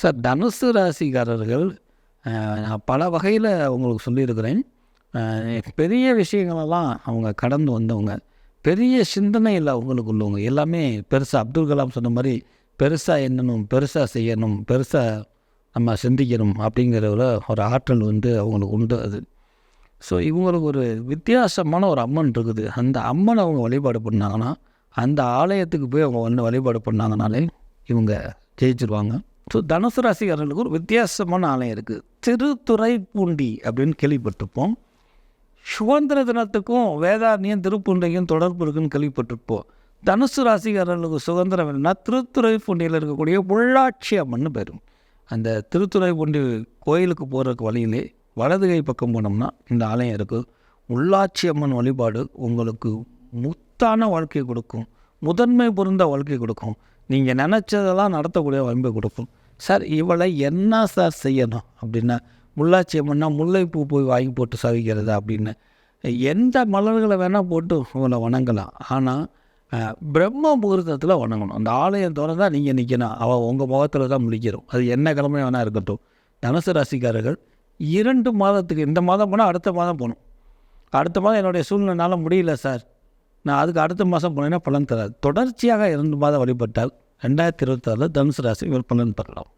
Sir, தனுசு ராசிக்காரர்கள் நான் பல வகையில் உங்களுக்கு சொல்லியிருக்கிறேன். பெரிய விஷயங்களெல்லாம் அவங்க கடந்து வந்தவங்க. பெரிய சிந்தனை இல்லை அவங்களுக்கு உள்ளவங்க. எல்லாமே பெருசாக அப்துல் கலாம் சொன்ன மாதிரி பெருசாக எண்ணணும், பெருசாக செய்யணும், பெருசாக நம்ம சிந்திக்கணும் அப்படிங்கிற ஒரு ஆற்றல் அவங்களுக்கு உண்டு. அது ஸோ இவங்களுக்கு ஒரு வித்தியாசமான ஒரு அம்மன் இருக்குது. அந்த அம்மனை அவங்க வழிபாடு பண்ணாங்கன்னா, அந்த ஆலயத்துக்கு போய் அவங்க வழிபாடு பண்ணாங்கனாலே இவங்க ஜெயிச்சிருவாங்க. ஸோ தனுசு ராசிக்காரர்களுக்கு ஒரு வித்தியாசமான ஆலயம் இருக்குது. திருத்துறைப்பூண்டி அப்படின்னு கேள்விப்பட்டிருப்போம். சுதந்திர தினத்துக்கும் வேதாரண்யம் திருப்பூண்டிக்கும் தொடர்பு இருக்குன்னு கேள்விப்பட்டிருப்போம். தனுசு ராசிக்காரர்களுக்கு சுதந்திரம் என்னன்னா திருத்துறைப்பூண்டியில் இருக்கக்கூடிய உள்ளாட்சி அம்மன் பேரும். அந்த திருத்துறைப்பூண்டி கோயிலுக்கு போகிறதுக்கு வழியிலே வலது கை பக்கம் போனோம்னா இந்த ஆலயம் இருக்குது. உள்ளாட்சி அம்மன் வழிபாடு உங்களுக்கு முத்தான வாழ்க்கையை கொடுக்கும், முதன்மை பொருந்த வாழ்க்கை கொடுக்கும், நீங்கள் நினச்சதெல்லாம் நடத்தக்கூடிய வாய்ப்பை கொடுக்கும். சார், இவளை என்ன சார் செய்யணும் அப்படின்னா, முள்ளாட்சி அம்மன்னா முல்லைப்பூ போய் வாங்கி போட்டு சவிக்கிறதா அப்படின்னு எந்த மலர்களை வேணால் போட்டு உங்களை வணங்கலாம். ஆனால் பிரம்ம முகூர்த்தத்தில் வணங்கணும். அந்த ஆலயம் தான் நீங்கள் நிற்கணும். அவள் உங்கள் முகத்தில் தான் முடிக்கிறோம். அது என்ன கிழமை வேணால் இருக்கட்டும். தனுசு ராசிக்காரர்கள் 2 மாதத்துக்கு, இந்த மாதம் போனால் அடுத்த மாதம் போகணும். அடுத்த மாதம் என்னுடைய சூழ்நிலைனால முடியல சார், நான் அதுக்கு அடுத்த மாதம் போனேன்னா பலன் தராது. தொடர்ச்சியாக 2 மாதம் வழிபட்டால் 2026 தனுசு ராசி பலன் பெறலாம்.